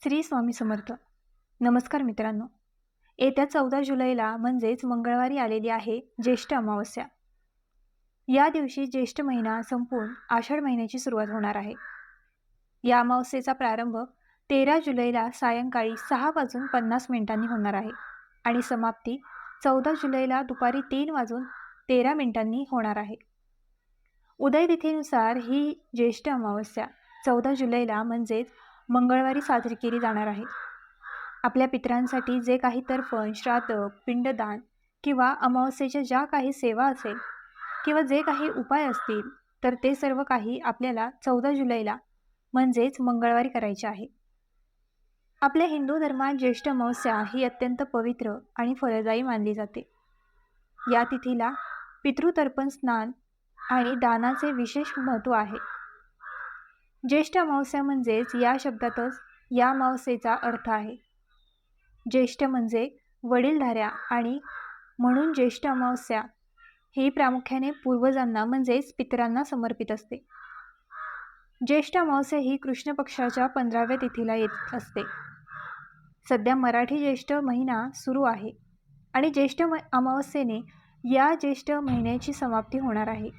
श्री स्वामी समर्थ. नमस्कार मित्रांनो. येत्या 14 जुलैला म्हणजेच मंगळवारी आलेली आहे ज्येष्ठ अमावस्या. या दिवशी ज्येष्ठ महिना संपून आषाढ महिन्याची सुरुवात होणार आहे. या अमावस्येचा प्रारंभ 13 जुलैला सायंकाळी 6:50 होणार आहे आणि समाप्ती 14 जुलैला दुपारी 3:13 होणार आहे. उदय तिथीनुसार ही ज्येष्ठ अमावस्या 14 जुलैला म्हणजेच मंगळवारी साजरी केली जाणार आहे. आपल्या पितरांसाठी जे काही तर्पण, श्राद्ध, पिंडदान किंवा अमावस्येच्या ज्या काही सेवा असेल किंवा जे काही उपाय असतील तर ते सर्व काही आपल्याला 14 जुलैला म्हणजेच मंगळवारी करायचे आहे. आपल्या हिंदू धर्मात ज्येष्ठ अमावस्या ही अत्यंत पवित्र आणि फलदायी मानली जाते. या तिथीला पितृतर्पण, स्नान आणि दानाचे विशेष महत्त्व आहे. ज्येष्ठ अमावस्या म्हणजेच या शब्दातच या अमावस्येचा अर्थ आहे. ज्येष्ठ म्हणजे वडीलधाऱ्या आणि म्हणून ज्येष्ठ अमावस्या ही प्रामुख्याने पूर्वजांना म्हणजेच पितरांना समर्पित असते. ज्येष्ठ अमावस्या ही कृष्ण पक्षाच्या 15व्या तिथीला येत असते. सध्या मराठी ज्येष्ठ महिना सुरू आहे आणि ज्येष्ठ अमावस्येने या ज्येष्ठ महिन्याची समाप्ती होणार आहे.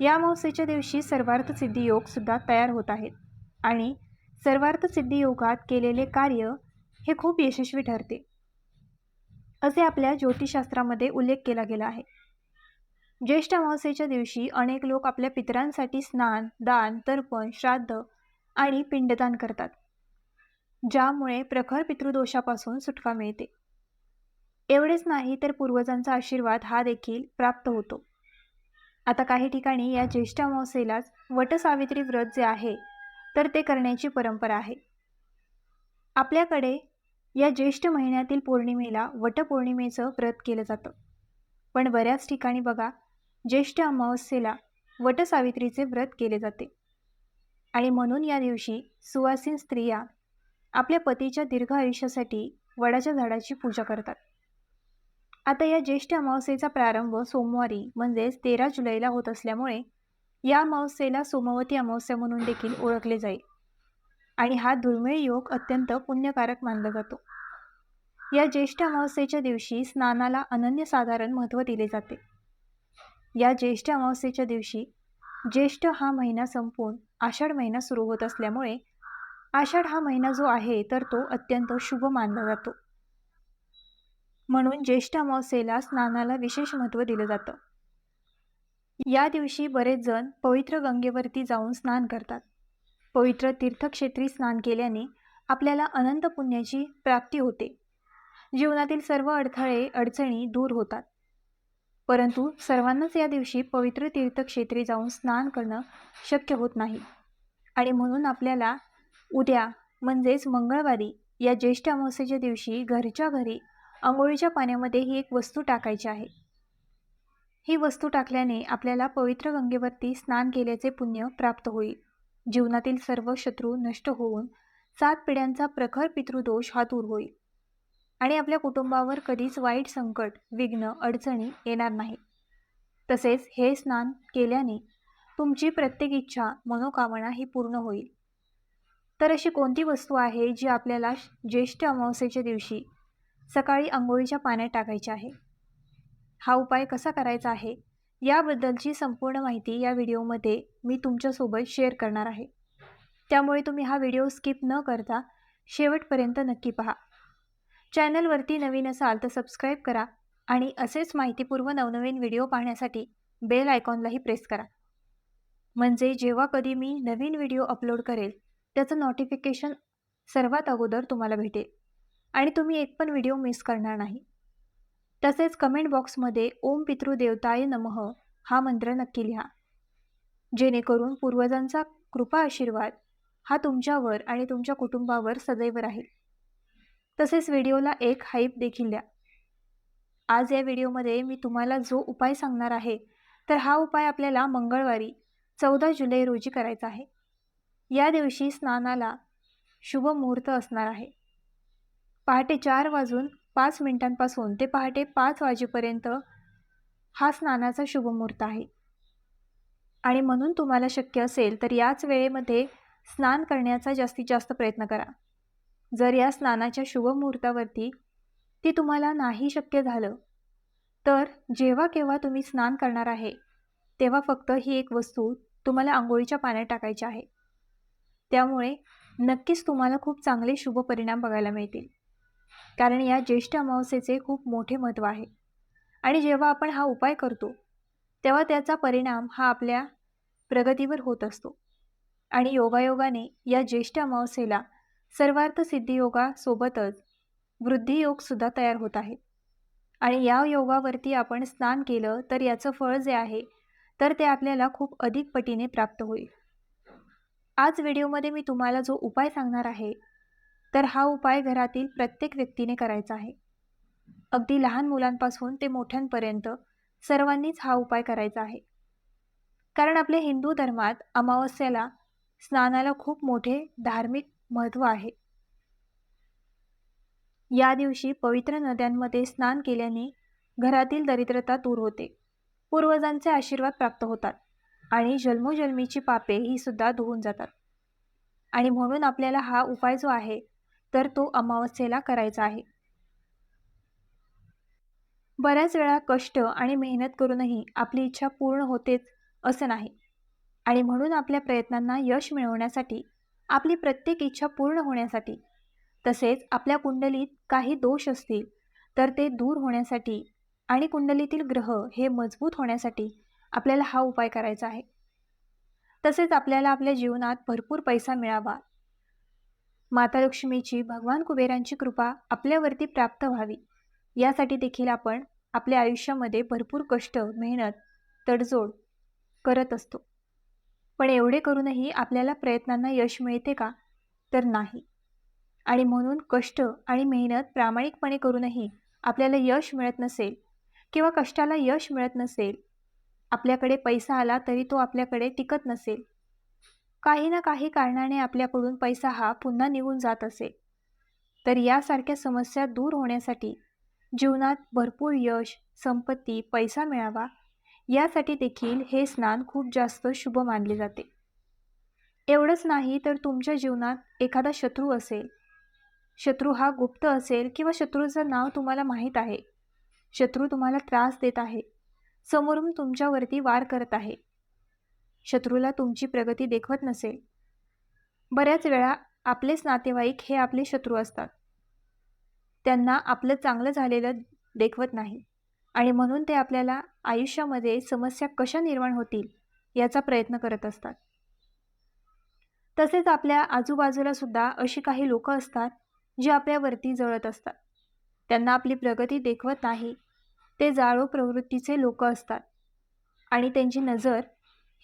या अमावस्येच्या दिवशी सर्वार्थ सिद्धी योग सुद्धा तयार होत आहेत आणि सर्वार्थ सिद्धी योगात केलेले कार्य हे खूप यशस्वी ठरते असे आपल्या ज्योतिषशास्त्रामध्ये उल्लेख केला गेला आहे. ज्येष्ठ अमावस्येच्या दिवशी अनेक लोक आपल्या पितरांसाठी स्नान, दान, तर्पण, श्राद्ध आणि पिंडदान करतात, ज्यामुळे प्रखर पितृदोषापासून सुटका मिळते. एवढेच नाही तर पूर्वजांचा आशीर्वाद हा देखील प्राप्त होतो. आता काही ठिकाणी या ज्येष्ठ अमावस्येलाच वटसावित्री व्रत जे आहे तर ते करण्याची परंपरा आहे. आपल्याकडे या ज्येष्ठ महिन्यातील पौर्णिमेला वटपौर्णिमेचं व्रत केलं जातं, पण बऱ्याच ठिकाणी बघा ज्येष्ठ अमावस्येला वटसावित्रीचे व्रत केले जाते आणि म्हणून या दिवशी सुवासिन स्त्रिया आपल्या पतीच्या दीर्घ आयुष्यासाठी वडाच्या झाडाची पूजा करतात. आता या ज्येष्ठ अमावस्येचा प्रारंभ सोमवारी म्हणजेच 13 जुलैला होत असल्यामुळे या अमावस्येला सोमवती अमावस्या म्हणून देखील ओळखले जाईल आणि हा दुर्मिळ योग अत्यंत पुण्यकारक मानला जातो. या ज्येष्ठ अमावस्येच्या दिवशी स्नानाला अनन्यसाधारण महत्त्व दिले जाते. या ज्येष्ठ अमावस्येच्या दिवशी ज्येष्ठ हा महिना संपून आषाढ महिना सुरू होत असल्यामुळे आषाढ हा महिना जो आहे तर तो अत्यंत शुभ मानला जातो. म्हणून ज्येष्ठ अमावस्येला स्नानाला विशेष महत्त्व दिलं जातं. या दिवशी बरेच जण पवित्र गंगेवरती जाऊन स्नान करतात. पवित्र तीर्थक्षेत्री स्नान केल्याने आपल्याला अनंत पुण्याची प्राप्ती होते. जीवनातील सर्व अडथळे, अडचणी दूर होतात. परंतु सर्वांनाच या दिवशी पवित्र तीर्थक्षेत्री जाऊन स्नान करणं शक्य होत नाही आणि म्हणून आपल्याला उद्या म्हणजेच मंगळवारी या ज्येष्ठ अमावस्येच्या दिवशी घरच्या घरी अंघोळीच्या पाण्यामध्ये ही एक वस्तू टाकायची आहे. ही वस्तू टाकल्याने आपल्याला पवित्र गंगेवरती स्नान केल्याचे पुण्य प्राप्त होईल. जीवनातील सर्व शत्रू नष्ट होऊन 7 पिढ्यांचा प्रखर पितृदोष हा दूर होईल आणि आपल्या कुटुंबावर कधीच वाईट संकट, विघ्न, अडचणी येणार नाही. तसेच हे स्नान केल्याने तुमची प्रत्येक इच्छा, मनोकामना ही पूर्ण होईल. तर अशी कोणती वस्तू आहे जी आपल्याला ज्येष्ठ अमावस्येच्या दिवशी सकाळी अंघोळीच्या पाण्यात टाकायची आहे? हा उपाय कसा करायचा आहे याबद्दलची संपूर्ण माहिती या व्हिडिओमध्ये मी तुमच्यासोबत शेअर करणार आहे. त्यामुळे तुम्ही हा व्हिडिओ स्किप न करता शेवटपर्यंत नक्की पहा. चॅनलवरती नवीन असाल तर सबस्क्राईब करा आणि असेच माहितीपूर्व नवनवीन व्हिडिओ पाहण्यासाठी बेल आयकॉनलाही प्रेस करा. म्हणजे जेव्हा कधी मी नवीन व्हिडिओ अपलोड करेल त्याचं नोटिफिकेशन सर्वात अगोदर तुम्हाला भेटेल आणि तुम्ही एक पण व्हिडिओ मिस करणार नाही. तसेच कमेंट बॉक्समध्ये ओम पितृदेवताय नमः हा मंत्र नक्की लिहा, जेणेकरून पूर्वजांचा कृपा आशीर्वाद हा तुमच्यावर आणि तुमच्या कुटुंबावर सदैव राहील. तसेच व्हिडिओला एक हाईप देखील द्या. आज या व्हिडिओमध्ये मी तुम्हाला जो उपाय सांगणार आहे तर हा उपाय आपल्याला मंगळवारी 14 जुलै रोजी करायचा आहे. या दिवशी स्नानाला शुभ मुहूर्त असणार आहे. पहाटे 4:05 ते पहाटे 5 वाजेपर्यंत हा स्नानाचा शुभ मुहूर्त आहे आणि म्हणून तुम्हाला शक्य असेल तर याच वेळेमध्ये स्नान करण्याचा जास्तीत जास्त प्रयत्न करा. जर या स्नानाच्या शुभ मुहूर्तावरती ती तुम्हाला नाही शक्य झालं, तर जेव्हा केव्हा तुम्ही स्नान करणार आहे, तेव्हा फक्त ही एक वस्तू तुम्हाला अंघोळीच्या पाण्यात टाकायची आहे. त्यामुळे नक्कीच तुम्हाला खूप चांगले शुभ परिणाम बघायला मिळतील. कारण या ज्येष्ठ अमावस्येचे खूप मोठे महत्त्व आहे आणि जेव्हा आपण हा उपाय करतो, तेव्हा त्याचा परिणाम हा आपल्या प्रगतीवर होत असतो. आणि योगायोगाने या ज्येष्ठ अमावस्येला सर्वार्थ सिद्धी योगासोबतच वृद्धी योगसुद्धा तयार होत आहेत. आणि या योगावरती आपण स्नान केलं तर याचं फळ जे आहे, तर ते आपल्याला खूप अधिक पटीने प्राप्त होईल. आज व्हिडिओमध्ये मी तुम्हाला जो उपाय सांगणार आहे, तर हा उपाय घरातील प्रत्येक व्यक्तीने करायचा आहे. अगदी लहान मुलांपासून ते मोठ्यांपर्यंत सर्वांनीच हा उपाय करायचा आहे. कारण आपल्या हिंदू धर्मात अमावस्येला स्नानाला खूप मोठे धार्मिक महत्त्व आहे. या दिवशी पवित्र नद्यांमध्ये स्नान केल्याने घरातील दरिद्रता दूर होते, पूर्वजांचे आशीर्वाद प्राप्त होतात आणि जन्मोजन्मीची पापे ही सुद्धा धुवून जातात. आणि म्हणून आपल्याला हा उपाय जो आहे, तर तो अमावस्येला करायचा आहे. बऱ्याच वेळा कष्ट आणि मेहनत करूनही आपली इच्छा पूर्ण होतेच असं नाही. आणि म्हणून आपल्या प्रयत्नांना यश मिळवण्यासाठी, आपली प्रत्येक इच्छा पूर्ण होण्यासाठी, तसेच आपल्या कुंडलीत काही दोष असतील तर ते दूर होण्यासाठी आणि कुंडलीतील ग्रह हे मजबूत होण्यासाठी आपल्याला हा उपाय करायचा आहे. तसेच आपल्याला आपल्या जीवनात भरपूर पैसा मिळावा, माता लक्ष्मीची, भगवान कुबेरांची कृपा आपल्यावरती प्राप्त व्हावी, यासाठी देखील आपण आपल्या आयुष्यामध्ये भरपूर कष्ट, मेहनत, तडजोड करत असतो. पण एवढे करूनही आपल्याला प्रयत्नांना यश मिळते का? तर नाही. आणि म्हणून कष्ट आणि मेहनत प्रामाणिकपणे करूनही आपल्याला यश मिळत नसेल किंवा कष्टाला यश मिळत नसेल, आपल्याकडे पैसा आला तरी तो आपल्याकडे टिकत नसेल, काही ना काही कारणाने आपल्याकडून पैसा हा पुन्हा निघून जात असेल, तर यासारख्या समस्या दूर होण्यासाठी, जीवनात भरपूर यश, संपत्ती, पैसा मिळावा, यासाठी देखील हे स्नान खूप जास्त शुभ मानले जाते. एवढंच नाही तर तुमच्या जीवनात एखादा शत्रू असेल, शत्रू हा गुप्त असेल किंवा शत्रूचं नाव तुम्हाला माहीत आहे, शत्रू तुम्हाला त्रास देत आहे, समोरून तुमच्यावरती वार करत आहे, शत्रूला तुमची प्रगती देखवत नसेल, बऱ्याच वेळा आपलेच नातेवाईक हे आपले शत्रू असतात. त्यांना आपलं चांगलं झालेलं देखवत नाही आणि म्हणून ते आपल्याला आयुष्यामध्ये समस्या कशा निर्माण होतील याचा प्रयत्न करत असतात. तसेच आपल्या आजूबाजूला सुद्धा अशी काही लोक असतात जी आपल्यावरती जळत असतात. त्यांना आपली प्रगती देखवत नाही, ते जाळो प्रवृत्तीचे लोक असतात आणि त्यांची नजर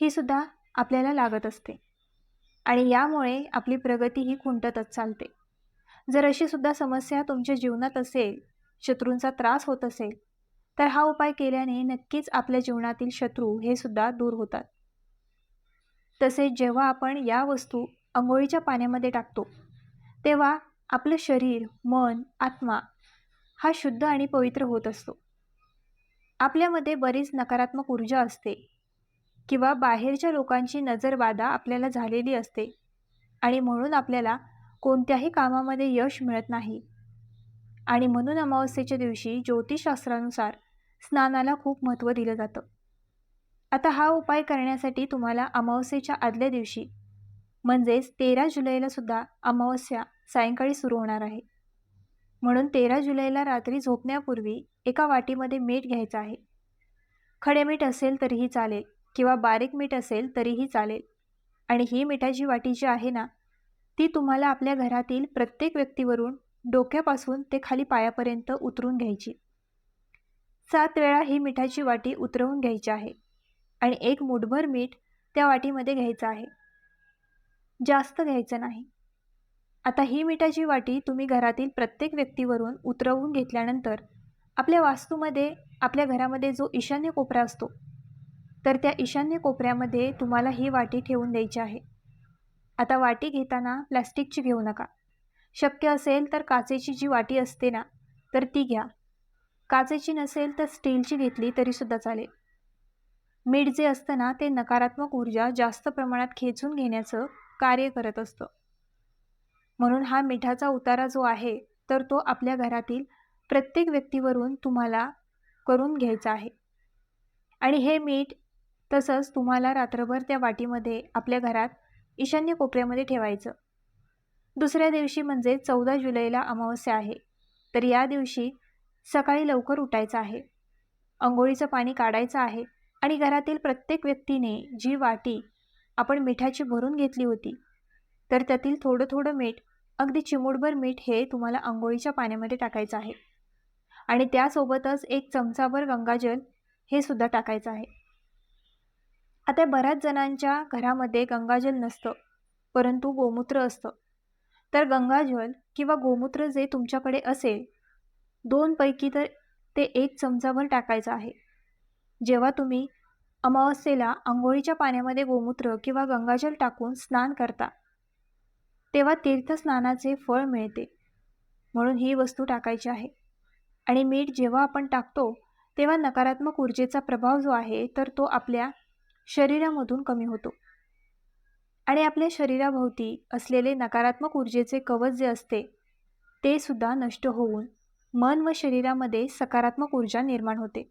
ही सुद्धा आपल्याला लागत असते आणि यामुळे आपली प्रगती ही खुंटतच चालते. जर अशी सुद्धा समस्या तुमच्या जीवनात असेल, शत्रूंचा त्रास होत असेल, तर हा उपाय केल्याने नक्कीच आपल्या जीवनातील शत्रू हे सुद्धा दूर होतात. तसेच जेव्हा आपण या वस्तू अंघोळीच्या पाण्यामध्ये टाकतो, तेव्हा आपलं शरीर, मन, आत्मा हा शुद्ध आणि पवित्र होत असतो. आपल्यामध्ये बरीच नकारात्मक ऊर्जा असते किंवा बाहेरच्या लोकांची नजरबाधा आपल्याला झालेली असते आणि म्हणून आपल्याला कोणत्याही कामामध्ये यश मिळत नाही. आणि म्हणून अमावस्येच्या दिवशी ज्योतिषशास्त्रानुसार स्नानाला खूप महत्त्व दिलं जातं. आता हा उपाय करण्यासाठी तुम्हाला अमावस्येच्या आदल्या दिवशी म्हणजेच 13 जुलैला सुद्धा अमावस्या सायंकाळी सुरू होणार आहे. म्हणून 13 जुलैला रात्री झोपण्यापूर्वी एका वाटीमध्ये मीठ घ्यायचं आहे. खडे मीठ असेल तरीही चालेल किंवा बारीक मीठ असेल तरीही चालेल. आणि ही मिठाची वाटी जी आहे ना, ती तुम्हाला आपल्या घरातील प्रत्येक व्यक्तीवरून डोक्यापासून ते खाली पायापर्यंत उतरून घ्यायची. 7 वेळा ही मिठाची वाटी उतरवून घ्यायची आहे आणि एक मूठभर मीठ त्या वाटीमध्ये घ्यायचं आहे. जास्त घ्यायचं नाही. आता ही मिठाची वाटी तुम्ही घरातील प्रत्येक व्यक्तीवरून उतरवून घेतल्यानंतर आपल्या वास्तूमध्ये, आपल्या घरामध्ये जो ईशान्य कोपरा असतो, तर त्या ईशान्य कोपऱ्यामध्ये तुम्हाला ही वाटी ठेवून द्यायची आहे. आता वाटी घेताना प्लॅस्टिकची घेऊ नका. शक्य असेल तर काचेची जी वाटी असते ना, तर ती घ्या. काचेची नसेल तर स्टीलची घेतली तरीसुद्धा चालेल. मीठ जे असतं ना, ते नकारात्मक ऊर्जा जास्त प्रमाणात खेचून घेण्याचं कार्य करत असतं. म्हणून हा मिठाचा उतारा जो आहे तर तो आपल्या घरातील प्रत्येक व्यक्तीवरून तुम्हाला करून घ्यायचा आहे. आणि हे मीठ तसंच तुम्हाला रात्रभर त्या वाटीमध्ये आपल्या घरात ईशान्य कोपऱ्यामध्ये ठेवायचं. दुसऱ्या दिवशी म्हणजे 14 जुलैला अमावस्या आहे. तर या दिवशी सकाळी लवकर उठायचं आहे. अंघोळीचं पाणी काढायचं आहे आणि घरातील प्रत्येक व्यक्तीने जी वाटी आपण मिठाची भरून घेतली होती तर त्यातील थोडं थोडं मीठ, अगदी चिमूटभर मीठ हे तुम्हाला अंघोळीच्या पाण्यामध्ये टाकायचं आहे. आणि त्यासोबतच 1 चमचाभर गंगाजल हे सुद्धा टाकायचं आहे. आता बऱ्याच जणांच्या घरामध्ये गंगाजल नसतं, परंतु गोमूत्र असतं. तर गंगाजल किंवा गोमूत्र जे तुमच्याकडे असेल, 2 पैकी तर ते 1 चमचाभर टाकायचं आहे. जेव्हा तुम्ही अमावस्येला अंघोळीच्या पाण्यामध्ये गोमूत्र किंवा गंगाजल टाकून स्नान करता, तेव्हा तीर्थस्नानाचे फळ मिळते. म्हणून ही वस्तू टाकायची आहे. आणि मीठ जेव्हा आपण टाकतो, तेव्हा नकारात्मक ऊर्जेचा प्रभाव जो आहे तर तो आपल्या शरीरामधून कमी होतो. आणि आपल्या शरीराभोवती असलेले नकारात्मक ऊर्जेचे कवच जे असते ते सुद्धा नष्ट होऊन मन व शरीरामध्ये सकारात्मक ऊर्जा निर्माण होते.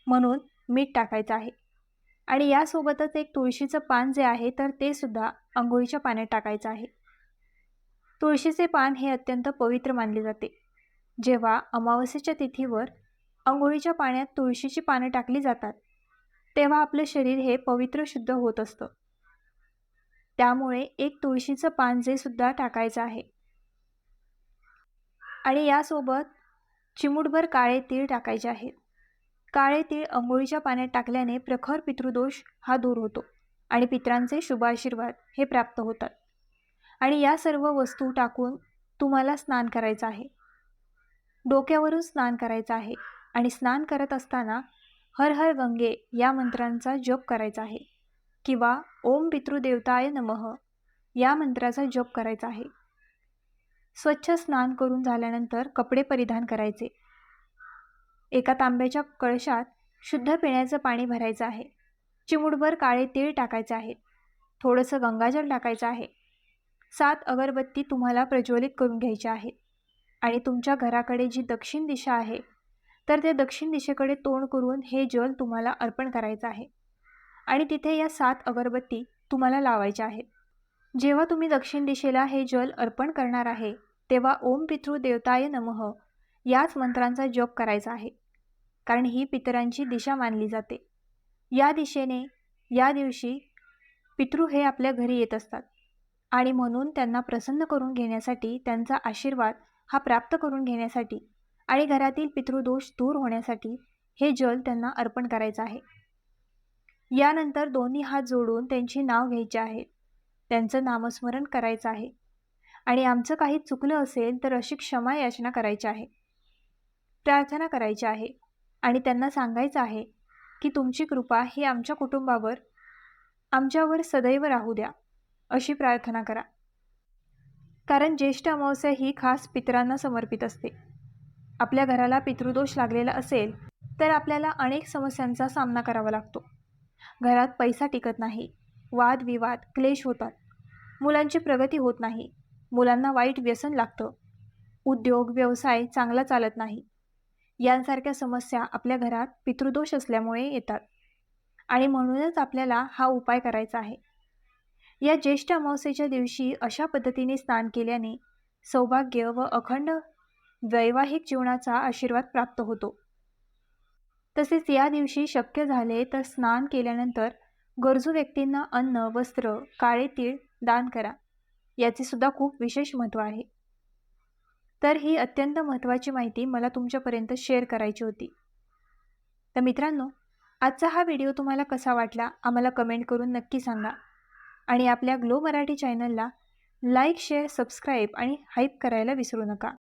म्हणून मीठ टाकायचं आहे. आणि यासोबतच एक तुळशीचं पान जे आहे तर ते सुद्धा अंघोळीच्या पाण्यात टाकायचं आहे. तुळशीचे पान हे अत्यंत पवित्र मानले जाते. जेव्हा अमावस्येच्या तिथीवर अंघोळीच्या पाण्यात तुळशीची पानं टाकली जातात, तेव्हा आपलं शरीर हे पवित्र शुद्ध होत असतं. त्यामुळे एक तुळशीचं पान जे सुद्धा टाकायचं आहे. आणि यासोबत चिमूटभर काळे तीळ टाकायचे आहेत. काळे तीळ अंघोळीच्या पाण्यात टाकल्याने प्रखर पितृदोष हा दूर होतो आणि पितरांचे शुभ आशीर्वाद हे प्राप्त होतात. आणि या सर्व वस्तू टाकून तुम्हाला स्नान करायचं आहे. डोक्यावरून स्नान करायचं आहे आणि स्नान करत असताना हर हर गंगे या मंत्रांचा जप करायचा आहे किंवा ओम पितृदेवताय नमः या मंत्राचा जप करायचा आहे. स्वच्छ स्नान करून झाल्यानंतर कपडे परिधान करायचे. एका तांब्याच्या कळशात शुद्ध पिण्याचं पाणी भरायचं आहे. चिमूटभर काळे तीळ टाकायचे आहेत. थोडंसं गंगाजल टाकायचं आहे. 7 अगरबत्ती तुम्हाला प्रज्वलित करून घ्यायच्या आहेत. आणि तुमच्या घराकडे जी दक्षिण दिशा आहे तर त्या दक्षिण दिशेकडे तोंड करून हे जल तुम्हाला अर्पण करायचं आहे. आणि तिथे या 7 अगरबत्ती तुम्हाला लावायच्या आहेत. जेव्हा तुम्ही दक्षिण दिशेला हे जल अर्पण करणार आहे तेव्हा ओम पितृदेवताय नमः याच मंत्रांचा जप करायचा आहे. कारण ही पितरांची दिशा मानली जाते. या दिशेने या दिवशी पितृ हे आपल्या घरी येत असतात आणि म्हणून त्यांना प्रसन्न करून घेण्यासाठी, त्यांचा आशीर्वाद हा प्राप्त करून घेण्यासाठी आणि घरातील पितृदोष दूर होण्यासाठी हे जल त्यांना अर्पण करायचं आहे. यानंतर दोन्ही हात जोडून त्यांची नाव घ्यायची आहे. त्यांचं नामस्मरण करायचं आहे. आणि आमचं काही चुकलं असेल तर अशी क्षमा याचना करायची आहे, प्रार्थना करायची आहे. आणि त्यांना सांगायचं आहे की तुमची कृपा ही आमच्या कुटुंबावर, आमच्यावर सदैव राहू द्या, अशी प्रार्थना करा. कारण ज्येष्ठ अमावस्या ही खास पितरांना समर्पित असते. आपल्या घराला पितृदोष लागलेला असेल तर आपल्याला अनेक समस्यांचा सामना करावा लागतो. घरात पैसा टिकत नाही, वादविवाद, क्लेश होतात, मुलांची प्रगती होत नाही, मुलांना वाईट व्यसन लागतं, उद्योग व्यवसाय चांगला चालत नाही. यांसारख्या समस्या आपल्या घरात पितृदोष असल्यामुळे येतात. आणि म्हणूनच आपल्याला हा उपाय करायचा आहे. या ज्येष्ठ अमावस्येच्या दिवशी अशा पद्धतीने स्नान केल्याने सौभाग्य व अखंड वैवाहिक जीवनाचा आशीर्वाद प्राप्त होतो. तसेच या दिवशी शक्य झाले तर स्नान केल्यानंतर गरजू व्यक्तींना अन्न, वस्त्र, काळे तीळ दान करा. याचे सुद्धा खूप विशेष महत्त्व आहे. तर ही अत्यंत महत्त्वाची माहिती मला तुमच्यापर्यंत शेअर करायची होती. तर मित्रांनो, आजचा हा व्हिडिओ तुम्हाला कसा वाटला आम्हाला कमेंट करून नक्की सांगा. आणि आपल्या ग्लो मराठी चॅनलला लाईक, शेअर, सबस्क्राईब आणि हाईप करायला विसरू नका.